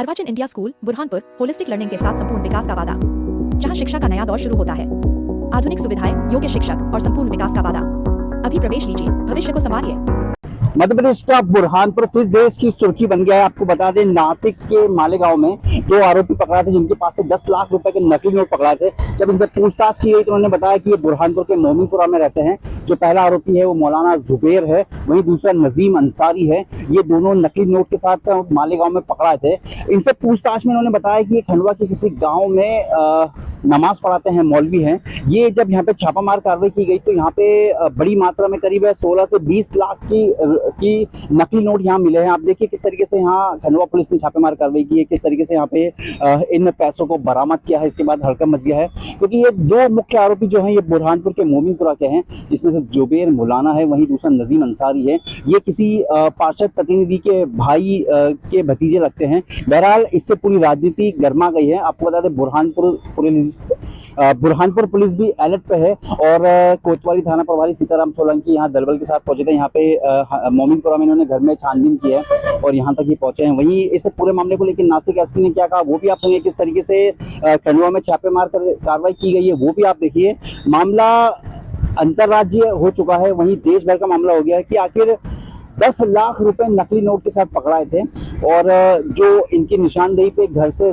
अर्वाचीन India school Burhanpur holistic learning के साथ संपूर्ण विकास का वादा, जहां शिक्षा का नया दौर शुरू होता है। आधुनिक सुविधाएं, योग्य शिक्षक और संपूर्ण विकास का वादा। अभी प्रवेश लीजिए, भविष्य को संवारिए। मध्य प्रदेश का बुरहानपुर फिर देश की सुर्खी बन गया है। आपको बता दें, नासिक के मालेगांव में 2 आरोपी पकड़ा थे जिनके पास से 10 लाख रुपए के नकली नोट पकड़ा थे। जब इनसे पूछताछ की गई तो उन्होंने बताया कि ये बुरहानपुर के मोमिनपुरा में रहते हैं। जो पहला आरोपी है वो मौलाना जुबेर है, वहीं दूसरा नजीम अंसारी है। ये दोनों नकली नोट के साथ मालेगांव में पकड़ाए थे। इनसे पूछताछ में इन्होंने बताया कि ये खंडवा के किसी गाँव में नमाज पढ़ाते हैं, मौलवी हैं। ये जब यहाँ पे छापामार कार्रवाई की गई तो यहाँ पे बड़ी मात्रा में करीब 16 से 20 लाख की नकली नोट यहाँ मिले हैं। आप देखिए किस तरीके से यहाँ खंडवा पुलिस ने छापेमार कार्रवाई की है, किस तरीके से यहाँ पे इन पैसों को बरामद किया है। इसके बाद हड़कंप मच गया है क्योंकि ये 2 मुख्य आरोपी जो हैं ये बुरहानपुर के मोमिनपुरा के हैं, जिसमें से जुबेर मौलाना है, वहीं दूसरा नजीम अंसारी है। ये किसी पार्षद प्रतिनिधि के भाई के भतीजे लगते हैं। बहरहाल इससे पूरी राजनीति गर्मा गई है। आपको बता दें बुरहानपुर पुलिस भी अलर्ट पे है और कोतवाली थाना प्रभारी सीताराम सोलंकी यहाँ दलबल के साथ पहुंचे थे। यहाँ पे मोमिनपुरा में इन्होंने घर में छानबीन की है और यहाँ तक ही पहुंचे हैं। वहीं इस पूरे मामले को लेकर नासिक एसपी ने क्या कहा वो भी आप सुनिए। किस तरीके से खंडवा में छापेमार कार्रवाई की गई है वो भी आप देखिए। मामला अंतरराज्यीय हो चुका है, वहीं देश भर का मामला हो गया है कि आखिर 10 लाख रुपए नकली नोट के साथ पकड़ाए थे और जो इनकी निशानदेही पे घर से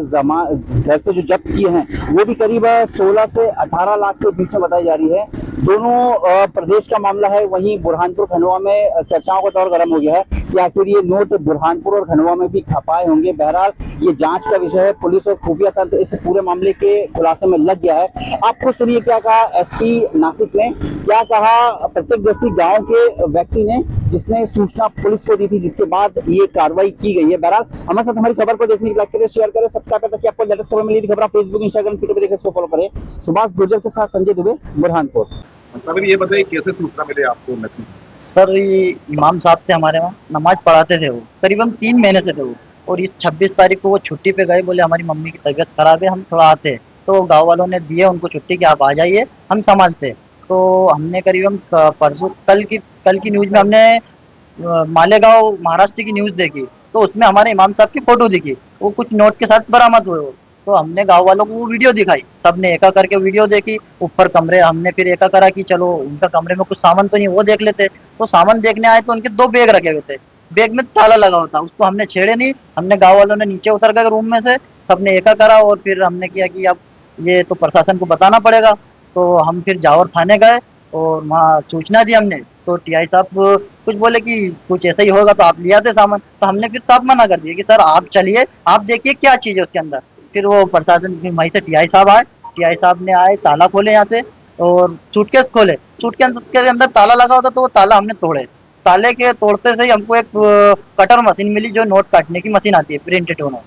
जो जब्त किए हैं वो भी करीब 16 से 18 लाख के बीच में बताई जा रही है। दोनों प्रदेश का मामला है। वहीं बुरहानपुर खंडवा में चर्चाओं का दौर गर्म हो गया है कि आखिर ये नोट बुरहानपुर और खंडवा में भी खपाए होंगे। बहरहाल ये जांच का विषय है। पुलिस और खुफिया तंत्र इस पूरे मामले के खुलासे में लग गया है। आपको सुनिए क्या कहा एसपी नासिक ने, क्या कहा प्रत्यक्षदर्शी गाँव के व्यक्ति ने जिसने सूचना पुलिस को दी थी, जिसके बाद ये कार्रवाई की गई है। बहरहाल हमारे साथ हमारी खबर को देखने के लिए लाइक करें, शेयर करें, सब्सक्राइब करें ताकि आपको लेटेस्ट खबर मिली। खबर आप फेसबुक, इंस्टाग्राम, ट्विटर पे देखें, इसको फॉलो करें। सुभाष गुर्जर के साथ संजय दुबे, बुरहानपुर। सर ये बताइए कैसे सूचना मिले आपको? सर ये इमाम साहब थे हमारे वहाँ, नमाज पढ़ाते थे वो, करीबन 3 महीने से थे वो। और इस 26 तारीख को वो छुट्टी पे गए, बोले हमारी मम्मी की तबीयत खराब है, हम थोड़ा आते। तो गाँव वालों ने दिए उनको छुट्टी कि आप आ जाइए, हम संभालते। तो हमने करीबन परसों कल की न्यूज़ में हमने मालेगांव महाराष्ट्र की न्यूज़ देखी, तो उसमें हमारे इमाम साहब की फोटो दिखी, वो कुछ नोट के साथ बरामद हुए। तो हमने गांव वालों को वो वीडियो दिखाई, सबने एका करके वीडियो देखी। ऊपर कमरे हमने फिर एका करा कि चलो उनका कमरे में कुछ सामान तो नहीं, वो देख लेते। तो सामान देखने आए तो उनके 2 बैग रखे हुए थे, बैग में ताला लगा हुआ था। उसको हमने छेड़े नहीं। हमने गाँव वालों ने नीचे उतर गए रूम में से, सबने एका करा और फिर हमने किया कि अब ये तो प्रशासन को बताना पड़ेगा। तो हम फिर जावर थाने गए और वहाँ सूचना दी हमने। तो टीआई साहब कुछ बोले कि कुछ ऐसा ही होगा तो आप ले आते सामान। तो हमने फिर साफ मना कर दिया कि सर आप चलिए, आप देखिए क्या चीज़ है उसके अंदर। फिर वो प्रशासन फिर वहीं से टीआई साहब आए, टीआई साहब ने आए, ताला खोले यहाँ से और सूटकेस खोले। सूटकेस के अंदर ताला लगा होता तो वो ताला हमने तोड़े। ताले के तोड़ते से ही हमको एक कटर मशीन मिली, जो नोट काटने की मशीन आती है, प्रिंटेड नोट।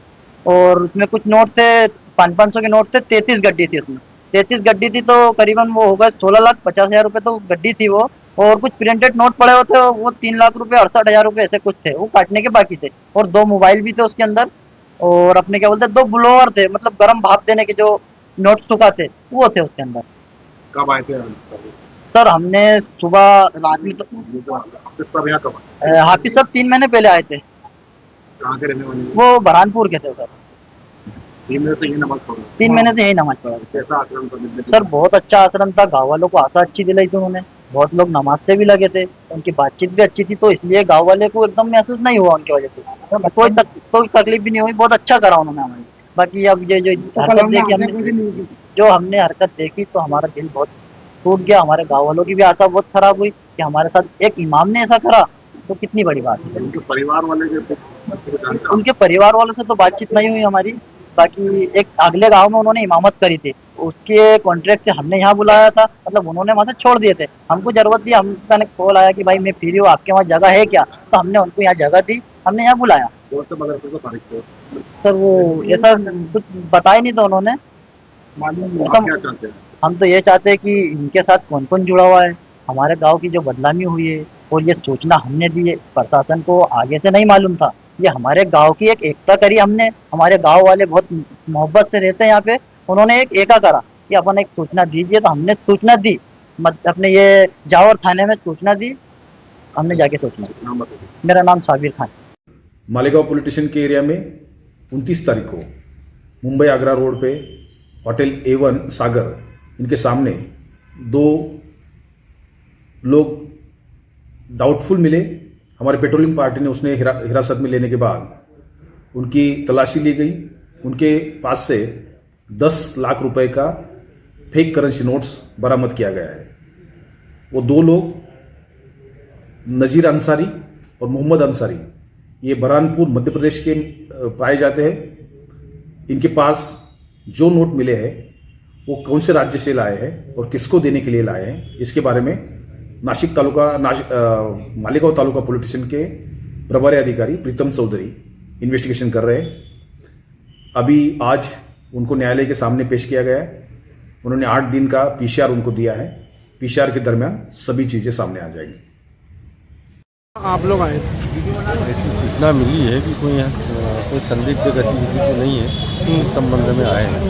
और उसमें कुछ नोट थे, 500 के नोट थे, 33 गड्डी थी उसमें। 33 गड्डी थी तो करीबन वो होगा 16,50,000 रुपये तो गड्डी थी वो। और कुछ प्रिंटेड नोट पड़े होते, वो 3 लाख रुपए 68,000 रुपये ऐसे कुछ थे, वो काटने के बाकी थे। और 2 मोबाइल भी थे उसके अंदर। और अपने क्या बोलते हैं 2 ब्लोअर थे, मतलब गर्म भाप देने के जो नोट सुखाते वो थे उसके अंदर। कब आए थे सर हमने सुबह रात में तो हाफिज साहब 3 महीने पहले आए थे। कहाँ के रहने वाले? वो बुरहानपुर के थे सर। 3 महीने से यही नमाज पढ़ा? 3 महीने से यही नमाज पढ़ा। कैसा आचरण था सर? बहुत अच्छा आचरण था, गाँव वालों को आशा अच्छी दिलाई थी उन्होंने। बहुत लोग नमाज से भी लगे थे, उनकी बातचीत भी अच्छी थी, तो इसलिए गाँव वाले को एकदम महसूस नहीं हुआ उनकी वजह से। कोई तकलीफ भी नहीं हुई, बहुत अच्छा करा उन्होंने हमारी। बाकी अब ये जो हरकत देखी तो हमारा दिल बहुत टूट गया। हमारे गाँव वालों की भी आशा बहुत खराब हुई कि हमारे साथ एक इमाम ने ऐसा करा, तो कितनी बड़ी बात है। उनके परिवार वालों से तो बातचीत नहीं हुई हमारी। बाकी एक अगले गांव में उन्होंने इमामत करी थी, उसके कॉन्ट्रैक्ट से हमने यहाँ बुलाया था, मतलब उन्होंने वहाँ से छोड़ दिए थे। हमको जरूरत थी, हमका कॉल आया कि भाई मैं फ्री हूँ, आपके वहाँ जगह है क्या? तो हमने उनको यहाँ जगह दी, हमने यहाँ बुलाया। सर वो ऐसा कुछ बताया नहीं था उन्होंने। हम तो ये चाहते हैं कि इनके साथ कौन कौन जुड़ा हुआ है, हमारे गाँव की जो बदनामी हुई है और ये सूचना हमने दी है, प्रशासन को आगे से नहीं मालूम था। ये हमारे गांव की एक एकता करी हमने। हमारे गांव वाले बहुत मोहब्बत से रहते हैं यहाँ पे, उन्होंने एक एका करा कि अपन एक सूचना दीजिए, तो हमने सूचना दी। अपने ये जावर थाने में सूचना दी, हमने जाके सूचना दी। मेरा नाम साबिर खान। मालेगांव पुलिस स्टेशन के एरिया में 29 तारीख को मुंबई आगरा रोड पे होटल A1 सागर इनके सामने 2 लोग डाउटफुल मिले। हमारे पेट्रोलिंग पार्टी ने उसने हिरासत में लेने के बाद उनकी तलाशी ली गई। उनके पास से 10 लाख रुपए का फेक करेंसी नोट्स बरामद किया गया है। वो 2 लोग नजीर अंसारी और मोहम्मद अंसारी, ये बरहानपुर मध्य प्रदेश के पाए जाते हैं। इनके पास जो नोट मिले हैं वो कौन से राज्य से लाए हैं और किसको देने के लिए लाए हैं, इसके बारे में नासिक तालुका मालेगांव तालुका पुलिस स्टेशन के प्रभारी अधिकारी प्रीतम चौधरी इन्वेस्टिगेशन कर रहे हैं। अभी आज उनको न्यायालय के सामने पेश किया गया है। उन्होंने 8 दिन का PCR उनको दिया है। PCR के दरमियान सभी चीजें सामने आ जाएंगी। आप लोग आए ऐसी सूचना मिली है कि कोई यहाँ कोई संदिग्ध गतिविधि तो नहीं है, इस संबंध में आए हैं।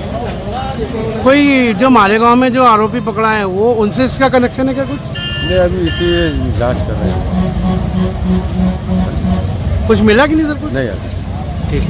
कोई जो मालेगांव में जो आरोपी पकड़ा है वो उनसे इसका कनेक्शन है क्या कुछ? नहीं, अभी इसी जांच कर रहे हैं। कुछ मिला कि नहीं सर कुछ? नहीं अभी ठीक।